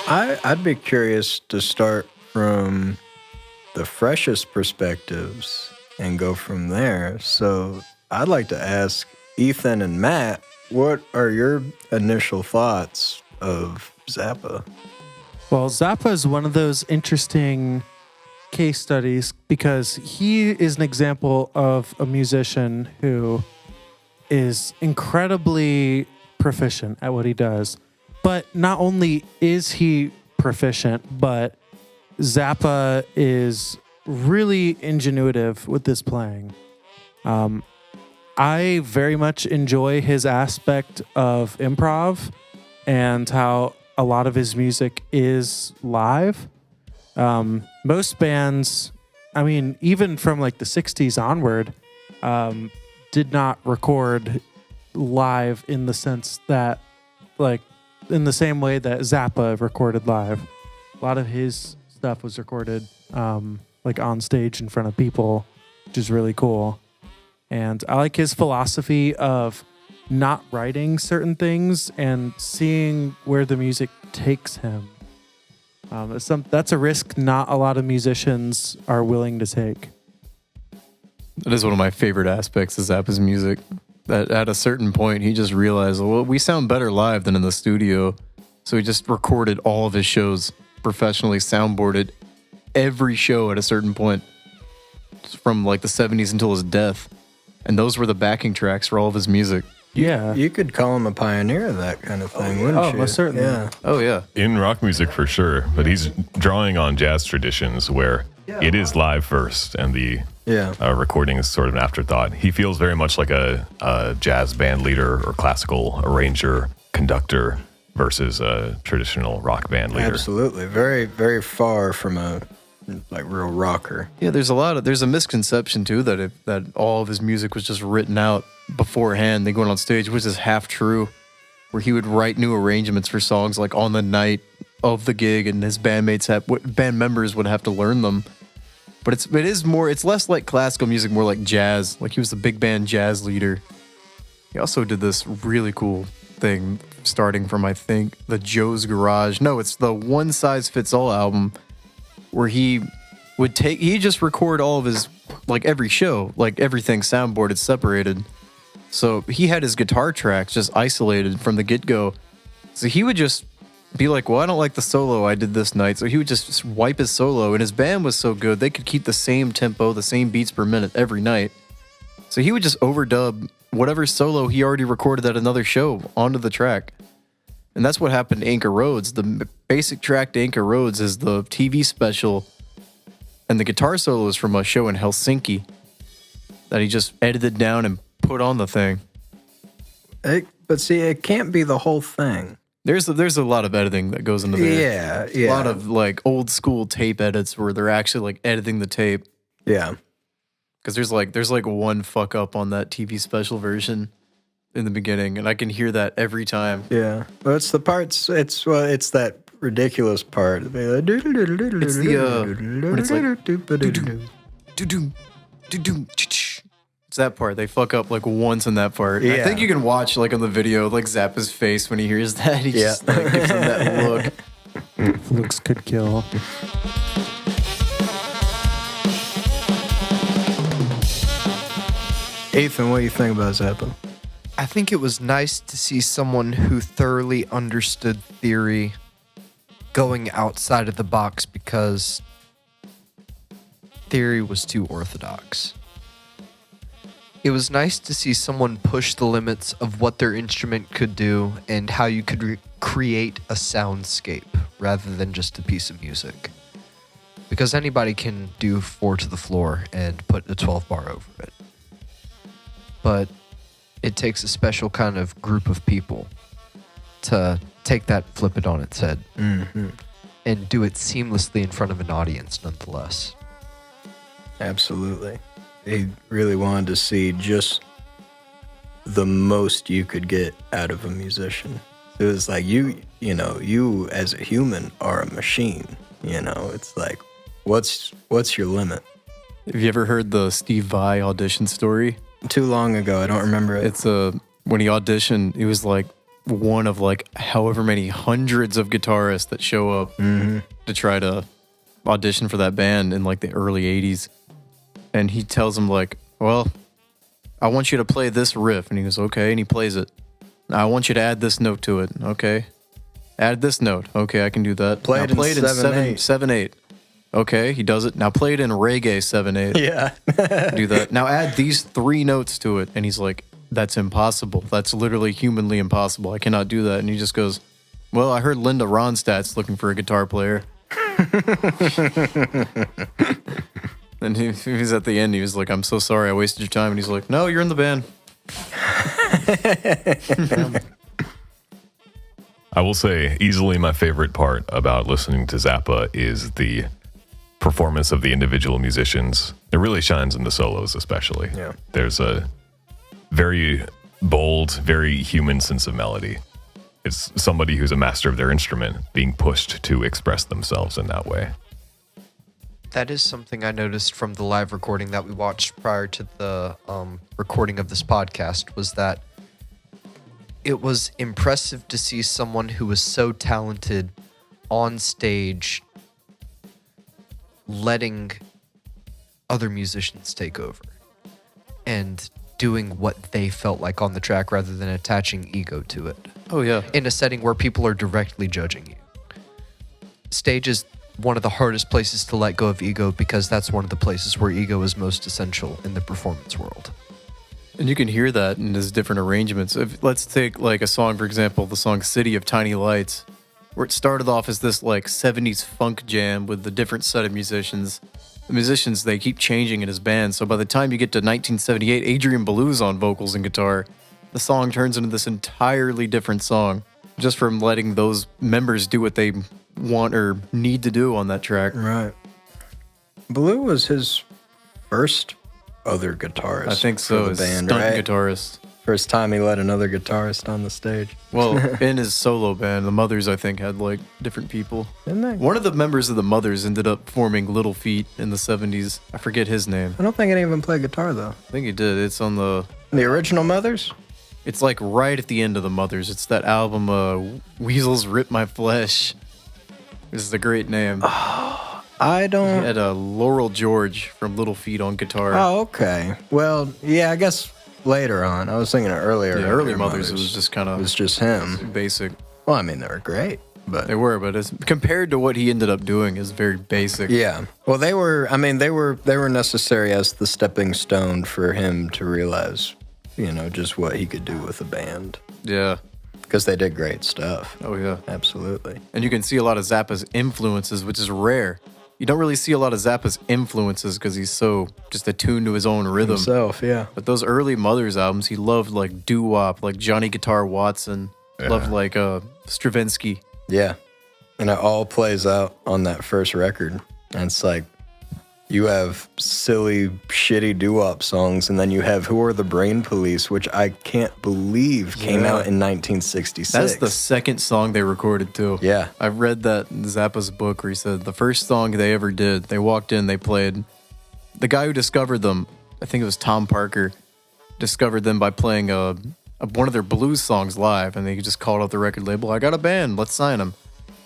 I'd be curious to start from the freshest perspectives and go from there. So I'd like to ask Ethan and Matt, what are your initial thoughts of Zappa? Well, Zappa is one of those interesting case studies because he is an example of a musician who is incredibly proficient at what he does. But not only is he proficient, but Zappa is really ingenuitive with this playing. I very much enjoy his aspect of improv and how a lot of his music is live. Most bands, I mean, even from like the 60s onward, did not record live in the sense that, like, in the same way that Zappa recorded live. A lot of his stuff was recorded like on stage in front of people, which is really cool. And I like his philosophy of not writing certain things and seeing where the music takes him. That's a risk not a lot of musicians are willing to take. That is one of my favorite aspects of Zappa's music. That at a certain point, he just realized, well, we sound better live than in the studio. So he just recorded all of his shows professionally, soundboarded every show at a certain point from like the 70s until his death. And those were the backing tracks for all of his music. Yeah. You could call him a pioneer of that kind of thing, wouldn't you? Oh, most certainly. Yeah. Oh, yeah. In rock music for sure, but he's drawing on jazz traditions where it is live first and the recording is sort of an afterthought. He feels very much like a jazz band leader or classical arranger, conductor versus a traditional rock band leader. Absolutely. Very, very far from a real rocker. Yeah, there's a misconception too that all of his music was just written out beforehand. They going on stage, which is half true, where he would write new arrangements for songs like on the night of the gig, and his band members would have to learn them. But it's less like classical music, more like jazz. Like he was the big band jazz leader. He also did this really cool thing starting from, I think, the Joe's Garage. No, it's the One Size Fits All album, where he just record all of his, like every show, like everything soundboarded, separated. So he had his guitar tracks just isolated from the get-go. So he would just be like, well, I don't like the solo I did this night. So he would just wipe his solo, and his band was so good, they could keep the same tempo, the same beats per minute every night. So he would just overdub whatever solo he already recorded at another show onto the track. And that's what happened to Anchor Roads. The basic track to Anchor Roads is the TV special, and the guitar solo is from a show in Helsinki that he just edited down and put on the thing. But see, it can't be the whole thing. There's a lot of editing that goes into there. Yeah. A lot of like old school tape edits where they're actually like editing the tape. Yeah. Because there's like one fuck up on that TV special version in the beginning, and I can hear that every time. Yeah. Well, it's the parts. It's that ridiculous part. It's when it's like it's that part. They fuck up like once in that part. Yeah. I think you can watch like on the video like Zappa's face when he hears that. He just like gives him that look. Looks could kill. Ethan, what do you think about Zappa? I think it was nice to see someone who thoroughly understood theory going outside of the box because theory was too orthodox. It was nice to see someone push the limits of what their instrument could do and how you could create a soundscape rather than just a piece of music. Because anybody can do 4 to the floor and put a 12 bar over it. But it takes a special kind of group of people to take that, flip it on its head, and do it seamlessly in front of an audience nonetheless. Absolutely. He really wanted to see just the most you could get out of a musician. It was like, you as a human are a machine. It's like, what's your limit? Have you ever heard the Steve Vai audition story? Too long ago, I don't remember it. It's when he auditioned, he was like, one of like however many hundreds of guitarists that show up to try to audition for that band in like the early 80s. And he tells him like, well, I want you to play this riff. And he goes, okay. And he plays it. Now I want you to add this note to it. Okay. Add this note. Okay, I can do that. Play it in 7/8. 7/8. Okay, he does it. Now play it in reggae 7/8. Yeah. Do that. Now add these 3 notes to it. And he's like, that's impossible. That's literally humanly impossible. I cannot do that. And he just goes, well, I heard Linda Ronstadt's looking for a guitar player. And he was at the end. He was like, I'm so sorry I wasted your time. And he's like, no, you're in the band. I will say easily my favorite part about listening to Zappa is the performance of the individual musicians. It really shines in the solos especially. Yeah. There's a very bold, very human sense of melody. It's somebody who's a master of their instrument being pushed to express themselves in that way. That is something I noticed from the live recording that we watched prior to the recording of this podcast, was that it was impressive to see someone who was so talented on stage letting other musicians take over and doing what they felt like on the track rather than attaching ego to it. Oh, yeah. In a setting where people are directly judging you. Stage is one of the hardest places to let go of ego because that's one of the places where ego is most essential in the performance world. And you can hear that in his different arrangements. Let's take like a song, for example, the song City of Tiny Lights, where it started off as this like 70s funk jam with a different set of musicians. The musicians, they keep changing in his band. So by the time you get to 1978, Adrian Belew's on vocals and guitar. The song turns into this entirely different song just from letting those members do what they want or need to do on that track. Right. Belew was his first other guitarist. I think so. For the band, stunt right? guitarist. First time he let another guitarist on the stage. Well, in his solo band, the Mothers, I think, had like different people. Didn't they? One of the members of the Mothers ended up forming Little Feat in the 70s. I forget his name. I don't think any of them played guitar, though. I think he did. It's on the... The original Mothers? It's like right at the end of the Mothers. It's that album, Weasels Rip My Flesh. This is a great name. I don't... He had Laurel George from Little Feat on guitar. Oh, okay. Well, yeah, I guess later on. I was thinking earlier. Yeah, early Mothers, it was just kind of... It was just him. Basic. Well, I mean, they were great, but... They were, but as compared to what he ended up doing, is very basic. Yeah. Well, they were necessary as the stepping stone for him to realize, just what he could do with a band. Yeah. Because they did great stuff. Oh, yeah. Absolutely. And you can see a lot of Zappa's influences, which is rare. You don't really see a lot of Zappa's influences because he's so just attuned to his own rhythm. Himself, yeah. But those early Mothers albums, he loved like doo-wop, like Johnny Guitar Watson, loved like Stravinsky. Yeah. And it all plays out on that first record. And it's like, you have silly, shitty doo-wop songs, and then you have Who Are the Brain Police, which I can't believe came out in 1966. That's the second song they recorded, too. Yeah. I read that in Zappa's book where he said the first song they ever did, they walked in, they played. The guy who discovered them, I think it was Tom Parker, discovered them by playing one of their blues songs live, and they just called up the record label, I got a band, let's sign them.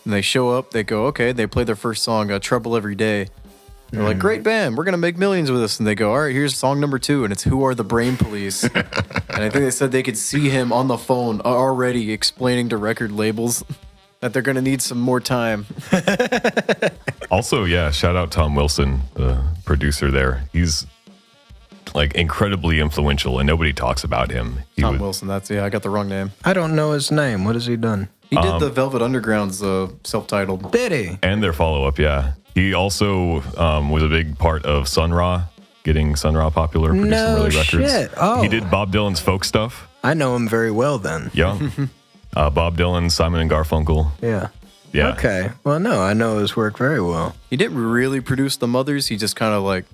And they show up, they go, okay, they play their first song, Trouble Every Day. They're like, great band, we're going to make millions with this. And they go, all right, here's song number 2, and it's Who Are the Brain Police? And I think they said they could see him on the phone already explaining to record labels that they're going to need some more time. Also, yeah, shout out Tom Wilson, the producer there. He's like incredibly influential and nobody talks about him. Tom Wilson, I got the wrong name. I don't know his name. What has he done? He did the Velvet Underground's self-titled. Did he? And their follow-up, yeah. He also was a big part of Sun Ra, getting Sun Ra popular, producing really records. Shit. Oh. He did Bob Dylan's folk stuff. I know him very well then. Yeah. Bob Dylan, Simon and Garfunkel. Yeah. Yeah. Okay. Well, no, I know his work very well. He didn't really produce the Mothers. He just kind of like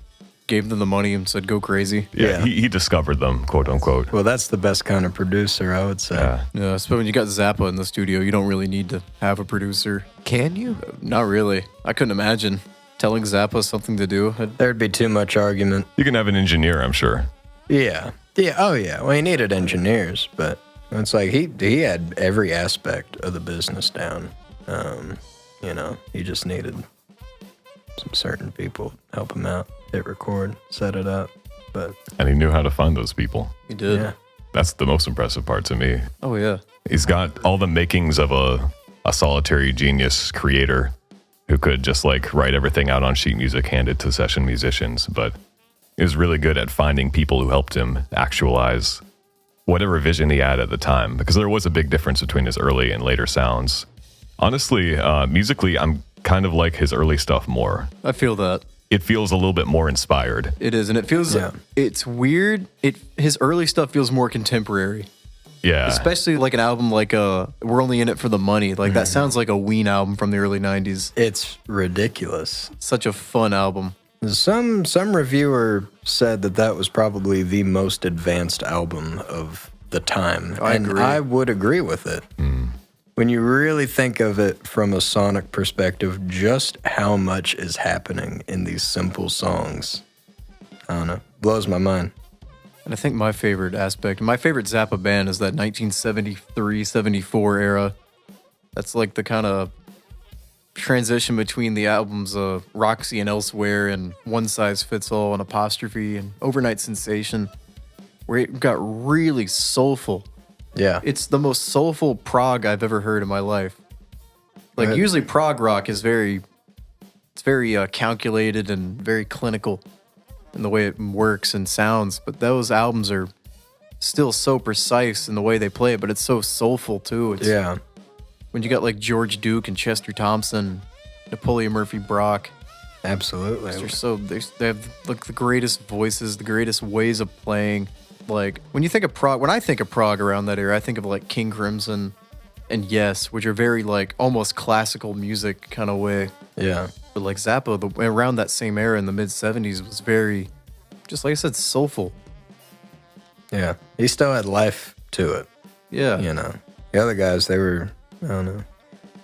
gave them the money and said, go crazy. Yeah. He discovered them, quote unquote. Well, that's the best kind of producer, I would say. Yeah, so when you got Zappa in the studio, you don't really need to have a producer. Can you? Not really. I couldn't imagine telling Zappa something to do. There'd be too much argument. You can have an engineer, I'm sure. Yeah. Yeah. Oh, yeah. Well, he needed engineers, but It's like he had every aspect of the business down. He just needed some certain people to help him out, hit record, set it up. And he knew how to find those people. He did. Yeah. That's the most impressive part to me. Oh, yeah. He's got all the makings of a solitary genius creator who could just like write everything out on sheet music, hand it to session musicians. But he was really good at finding people who helped him actualize whatever vision he had at the time, because there was a big difference between his early and later sounds. Honestly, musically, I'm kind of like his early stuff more. I feel that. It feels a little bit more inspired. It is, and it feels, it's weird. His early stuff feels more contemporary. Yeah. Especially like an album like We're Only In It For The Money. Like that sounds like a Ween album from the early 90s. It's ridiculous. Such a fun album. Some reviewer said that was probably the most advanced album of the time. I agree. I would agree with it. When you really think of it from a sonic perspective, just how much is happening in these simple songs. I don't know. Blows my mind. And I think my favorite Zappa band is that 1973-74 era. That's like the kind of transition between the albums Roxy and Elsewhere and One Size Fits All and Apostrophe and Overnight Sensation, where it got really soulful. Yeah. It's the most soulful prog I've ever heard in my life. Like Right. usually prog rock is very calculated and very clinical in the way it works and sounds, but those albums are still so precise in the way they play it, but it's so soulful too. It's, Yeah. when you got like George Duke and Chester Thompson, Napoleon Murphy Brock, Absolutely. they have like the greatest voices, the greatest ways of playing. Like when I think of prog around that era, I think of like King Crimson and Yes, which are very like almost classical music kind of way. Yeah. But like Zappa, around that same era in the mid 70s was very, just like I said, soulful. Yeah. He still had life to it. Yeah. The other guys, they were, I don't know,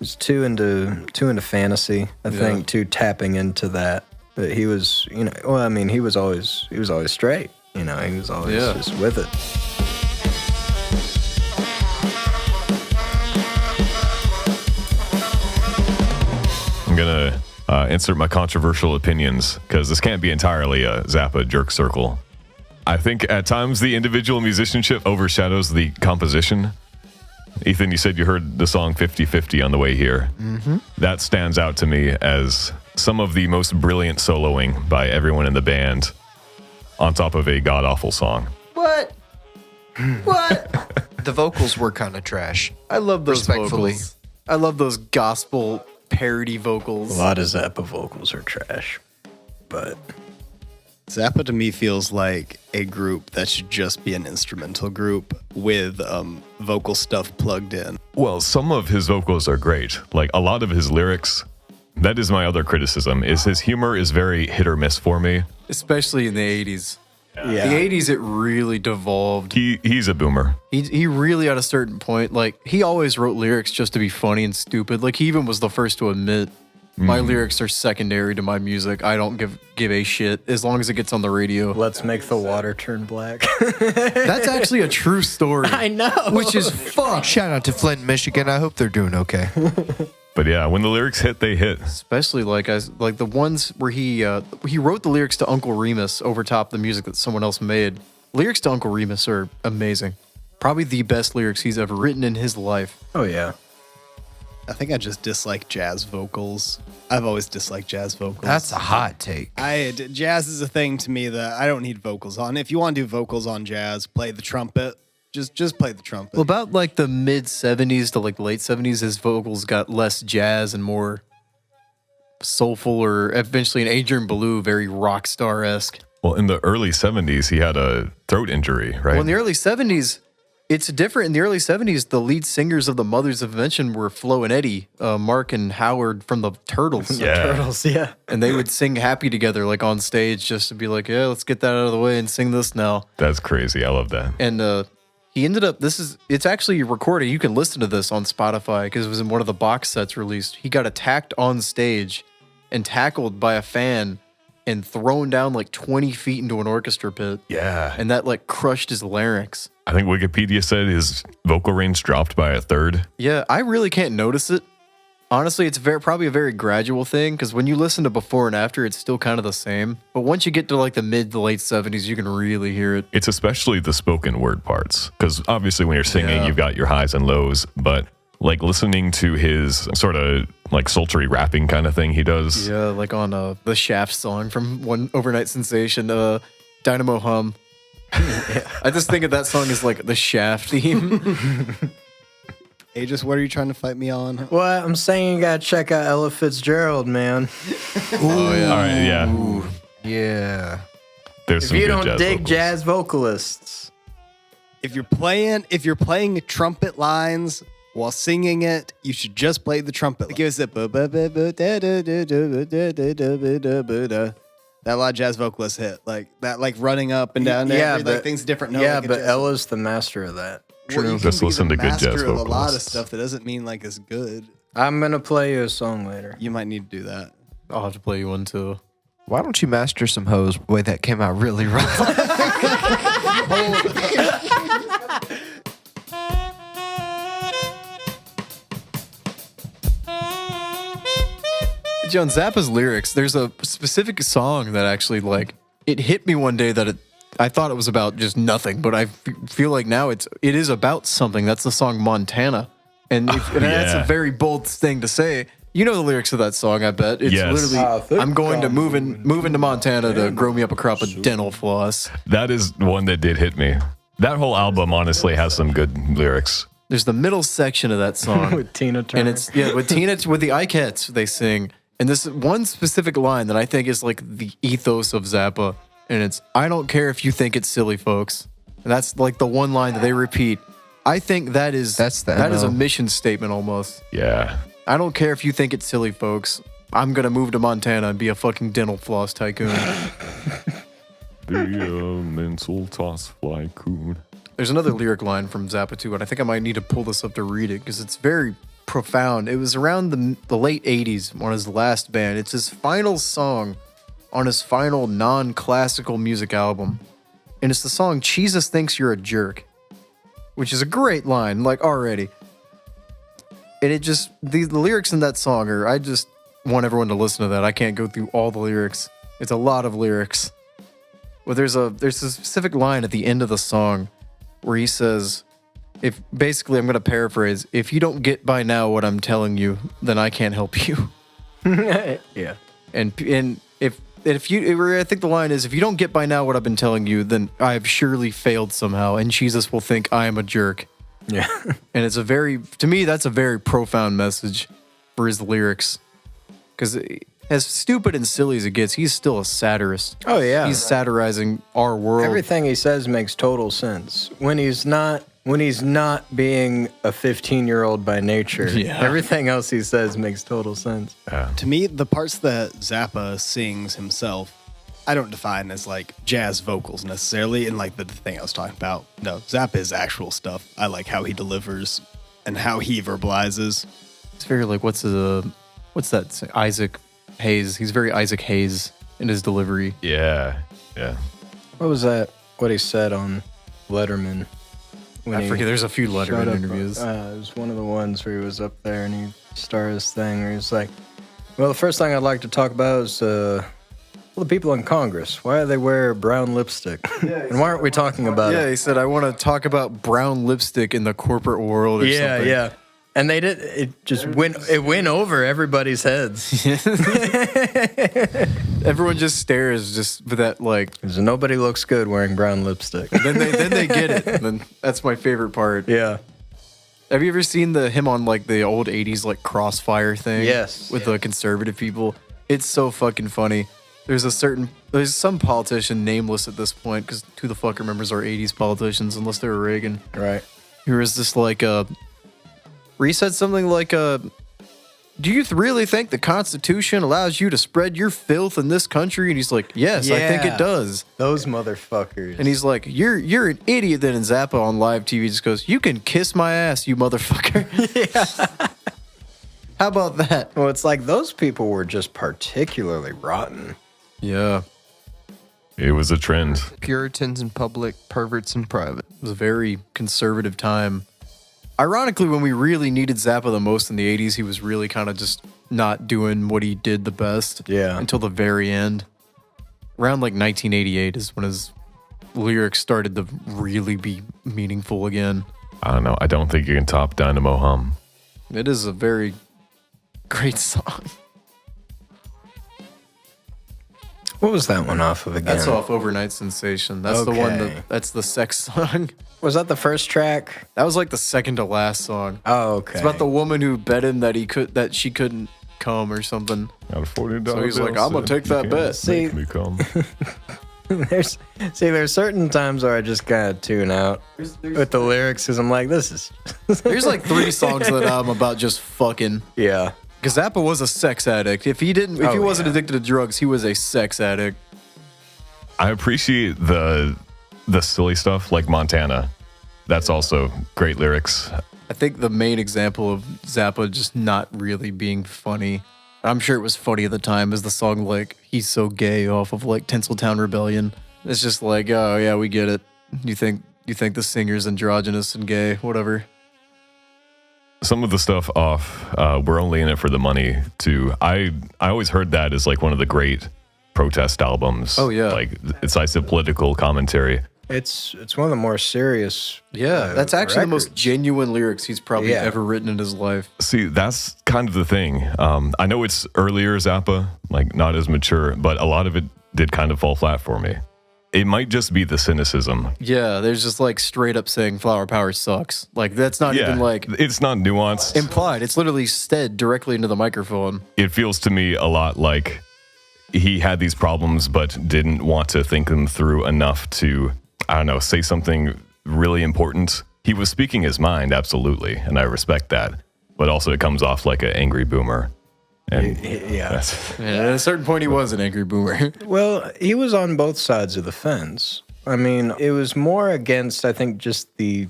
was too into fantasy. I think too tapping into that. But he was, he was always straight. He was always just with it. I'm going to insert my controversial opinions because this can't be entirely a Zappa jerk circle. I think at times the individual musicianship overshadows the composition. Ethan, you said you heard the song 50-50 on the way here. Mm-hmm. That stands out to me as some of the most brilliant soloing by everyone in the band on top of a god-awful song. What? The vocals were kind of trash. I love those Respectfully. vocals. I love those gospel parody vocals. A lot of Zappa vocals are trash. But Zappa to me feels like a group that should just be an instrumental group with vocal stuff plugged in. Well, some of his vocals are great. Like a lot of his lyrics, that is my other criticism, is his humor is very hit or miss for me. Especially in the 80s. yeah. The 80s, it really devolved. He's a boomer. He really, at a certain point, like, he always wrote lyrics just to be funny and stupid. Like, he even was the first to admit, my lyrics are secondary to my music. I don't give a shit as long as it gets on the radio. Let's make the water turn black. That's actually a true story. I know. Which is fucked. Shout out to Flint, Michigan. I hope they're doing okay. But yeah, when the lyrics hit, they hit. Especially like the ones where he wrote the lyrics to Uncle Remus over top the music that someone else made. Lyrics to Uncle Remus are amazing. Probably the best lyrics he's ever written in his life. Oh, yeah. I think I just dislike jazz vocals. I've always disliked jazz vocals. That's a hot take. Jazz is a thing to me that I don't need vocals on. If you want to do vocals on jazz, play the trumpet. Just play the trumpet. Well, about like the mid 70s to like late 70s, his vocals got less jazz and more soulful, or eventually an Adrian Belew, very rock star-esque. Well, in the early 70s, he had a throat injury, right? Well, in the early 70s, it's different. In the early 70s, the lead singers of the Mothers of Invention were Flo and Eddie, Mark and Howard from the Turtles. Yeah. Turtles, yeah. And they would sing Happy together, like on stage, just to be like, yeah, let's get that out of the way and sing this now. That's crazy. I love that. And he ended up, it's actually recorded. You can listen to this on Spotify because it was in one of the box sets released. He got attacked on stage and tackled by a fan and thrown down like 20 feet into an orchestra pit. Yeah. And that like crushed his larynx. I think Wikipedia said his vocal range dropped by a third. Yeah, I really can't notice it. Honestly, it's probably a very gradual thing because when you listen to before and after, it's still kind of the same. But once you get to like the mid to late 70s, you can really hear it. It's especially the spoken word parts because obviously when you're singing, you've got your highs and lows, but like listening to his sort of like sultry rapping kind of thing he does. Yeah, like on the Shaft song from One Overnight Sensation, Dynamo Hum. I just think of that song as like the Shaft theme. Agis, what are you trying to fight me on? Well, I'm saying you gotta check out Ella Fitzgerald, man. Oh, yeah. All right, yeah. Ooh, yeah. There's If some you good don't jazz dig vocals. jazz vocalists, If you're playing trumpet lines while singing it, you should just play the trumpet. Give us that that a lot of jazz vocalists hit, like that, like running up and down. Like things different. Note, yeah, like a but jazz- Ella's the master of that. Well, you can Just be listen the to good jazz master of a lot of vocalists. stuff that doesn't mean like it's good. I'm gonna play you a song later. You might need to do that. I'll have to play you one too. Why don't you master some hoes? Wait, that came out really wrong. John Zappa's lyrics, there's a specific song that actually like it hit me one day that I thought it was about just nothing, but I feel like now it is about something. That's the song Montana. And that's a very bold thing to say. You know the lyrics of that song, I bet. It's literally, I'm going to move into Montana to grow me up a crop of dental floss. That is one that did hit me. That whole album honestly has some good lyrics. There's the middle section of that song. With Tina Turner. And it's, with Tina, with the Ikettes, they sing. And this one specific line that I think is like the ethos of Zappa. And it's, I don't care if you think it's silly, folks. And that's like the one line that they repeat. I think that is a mission statement almost. Yeah. I don't care if you think it's silly, folks. I'm going to move to Montana and be a fucking dental floss tycoon. The mental toss fly coon. There's another lyric line from Zappa too, and I think I might need to pull this up to read it because it's very profound. It was around the late 80s on his last band. It's his final song on his final non-classical music album. And it's the song Jesus Thinks You're a Jerk, which is a great line, like already. And it just, the lyrics in that song are, I just want everyone to listen to that. I can't go through all the lyrics. It's a lot of lyrics. Well, there's a specific line at the end of the song where he says, if basically I'm going to paraphrase, if you don't get by now what I'm telling you, then I can't help you. yeah. And if you, I think the line is, if you don't get by now what I've been telling you, then I've surely failed somehow, and Jesus will think I am a jerk. Yeah. And it's to me, that's a very profound message for his lyrics. Because as stupid and silly as it gets, he's still a satirist. Oh, yeah. He's satirizing our world. Everything he says makes total sense. When he's not being a 15-year-old by nature, everything else he says makes total sense. To me, the parts that Zappa sings himself, I don't define as like jazz vocals necessarily, and like the thing I was talking about. No, Zappa is actual stuff. I like how he delivers and how he verbalizes. It's very like, what's that? Isaac Hayes. He's very Isaac Hayes in his delivery. Yeah. Yeah. What was that? What he said on Letterman? I forget. There's a few Letterman interviews. It was one of the ones where he was up there and he started his thing where he was like, well, the first thing I'd like to talk about is the people in Congress. Why do they wear brown lipstick? And why aren't we talking about it? Yeah, he said, I want to talk about brown lipstick in the corporate world or something. Yeah. And they did. It just went over everybody's heads. Everyone just stares just for that, like. Because nobody looks good wearing brown lipstick. Then they get it. And then that's my favorite part. Yeah. Have you ever seen him on like the old 80s like Crossfire thing? Yes. With the conservative people? It's so fucking funny. There's some politician, nameless at this point, because who the fuck remembers our 80s politicians unless they were Reagan? Right. Here is this like where he said something like do you really think the Constitution allows you to spread your filth in this country? And he's like, yes, I think it does. Those motherfuckers. And he's like, you're an idiot. Then in Zappa on live TV just goes, you can kiss my ass, you motherfucker. Yeah. How about that? Well, it's like those people were just particularly rotten. Yeah. It was a trend. Puritans in public, perverts in private. It was a very conservative time. Ironically, when we really needed Zappa the most in the 80s, he was really kind of just not doing what he did the best. Yeah. Until the very end. Around like 1988 is when his lyrics started to really be meaningful again. I don't know. I don't think you can top Dynamo Hum. It is a very great song. What was that one off of again? That's off Overnight Sensation. That's the one that's the sex song. Was that the first track? That was like the second to last song. Oh, okay. It's about the woman who bet him that she couldn't come or something. Got a $40 So he's bill, like, I'm gonna take that you bet. can't See- make me come. there's certain times where I just kind of tune out with the lyrics because I'm like, this is There's like 3 songs that I'm about just fucking. yeah. Because Zappa was a sex addict. If he wasn't addicted to drugs, he was a sex addict. I appreciate the silly stuff like Montana. That's also great lyrics. I think the main example of Zappa just not really being funny, I'm sure it was funny at the time, is the song like He's So Gay off of like Tinseltown Rebellion. It's just like, oh yeah, we get it. You think the singer's androgynous and gay, whatever. Some of the stuff off, We're Only In It For The Money, too. I always heard that as like one of the great protest albums. Oh, yeah. Like decisive political commentary. It's one of the more serious. Yeah, that's actually the most records. genuine lyrics he's probably ever written in his life. See, that's kind of the thing. I know it's earlier Zappa, like not as mature, but a lot of it did kind of fall flat for me. It might just be the cynicism. Yeah, there's just like straight up saying flower power sucks. Like that's not even like it's not nuanced. implied. It's literally said directly into the microphone. It feels to me a lot like he had these problems, but didn't want to think them through enough to, I don't know, say something really important. He was speaking his mind, absolutely, and I respect that. But also it comes off like an angry boomer. And Yeah. And at a certain point, he was an angry boomer. Well, he was on both sides of the fence. I mean, it was more against, I think, just the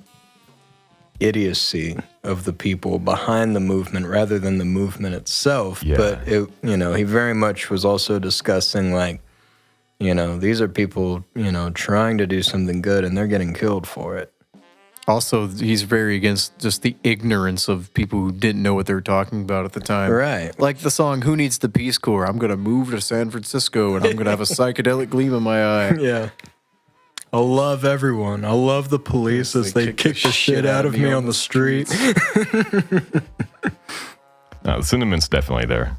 idiocy of the people behind the movement rather than the movement itself. Yeah. But he very much was also discussing like, these are people, trying to do something good and they're getting killed for it. Also, he's very against just the ignorance of people who didn't know what they were talking about at the time. Right. Like the song, Who Needs the Peace Corps? I'm going to move to San Francisco and I'm going to have a psychedelic gleam in my eye. Yeah. I love everyone. I love the police as they kick the shit out of me on the street. No, the sentiment's definitely there.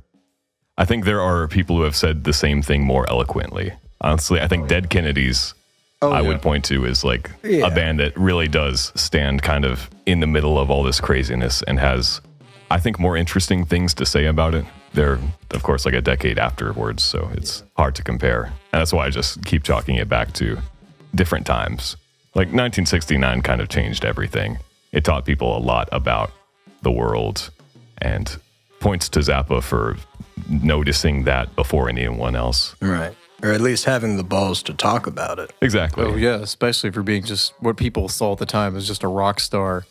I think there are people who have said the same thing more eloquently. Honestly, I think Dead Kennedys I would point to as like a band that really does stand kind of in the middle of all this craziness and has, I think, more interesting things to say about it. They're, of course, like a decade afterwards, so it's hard to compare. And that's why I just keep chalking it back to different times. Like 1969 kind of changed everything. It taught people a lot about the world and points to Zappa for noticing that before anyone else. Right. Or at least having the balls to talk about it. Exactly. Oh, yeah, especially for being just what people saw at the time as just a rock star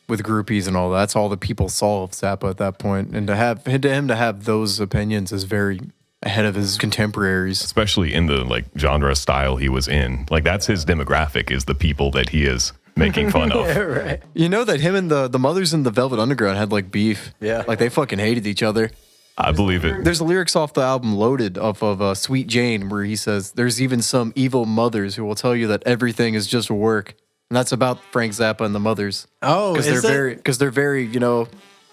with groupies and all that. That's all the people saw of Zappa at that point. And to him to have those opinions is very ahead of his contemporaries. Especially in the like genre style he was in. Like that's his demographic, is the people that he is making fun of. Right. You know that him and the Mothers in the Velvet Underground had like beef. Yeah. Like they fucking hated each other. I believe it. There's lyrics off the album Loaded off of Sweet Jane where he says, there's even some evil mothers who will tell you that everything is just work. And that's about Frank Zappa and the Mothers. Oh, Because they're very,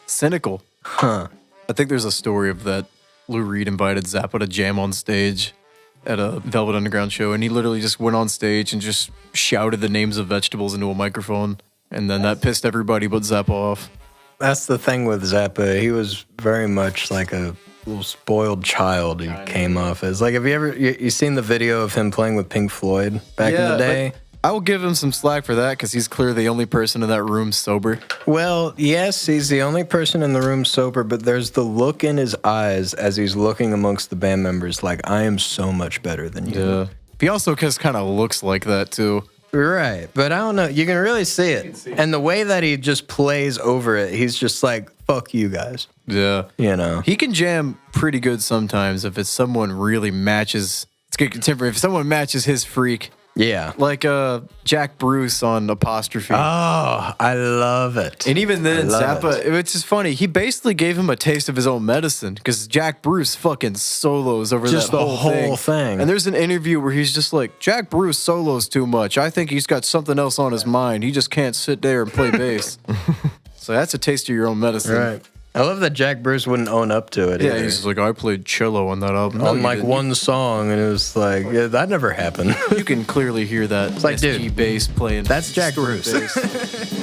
cynical. Huh. I think there's a story of that Lou Reed invited Zappa to jam on stage at a Velvet Underground show, and he literally just went on stage and just shouted the names of vegetables into a microphone, and then that pissed everybody but Zappa off. That's the thing with Zappa. He was very much like a little spoiled child. He came off as like. Have you ever you seen the video of him playing with Pink Floyd back in the day? I will give him some slack for that because he's clearly the only person in that room sober. Well, yes, he's the only person in the room sober, but there's the look in his eyes as he's looking amongst the band members like, I am so much better than you. Yeah. He also just kind of looks like that too. Right. But I don't know. You can really see it. And the way that he just plays over it, he's just like, fuck you guys. Yeah. You know? He can jam pretty good sometimes if it's someone really matches. It's good contemporary. If someone matches his freak. Yeah. Like Jack Bruce on Apostrophe. Oh, I love it. And even then, Zappa, it. it's just funny. He basically gave him a taste of his own medicine because Jack Bruce fucking solos over just that the whole thing. And there's an interview where he's just like, Jack Bruce solos too much. I think he's got something else on his mind. He just can't sit there and play bass. So that's a taste of your own medicine. Right. I love that Jack Bruce wouldn't own up to it. Yeah, either. he's just like, I played cello on that album. On like one song, and it was like, yeah, that never happened. You can clearly hear that. It's like, SG dude, bass playing. That's Jack Bruce. Bass.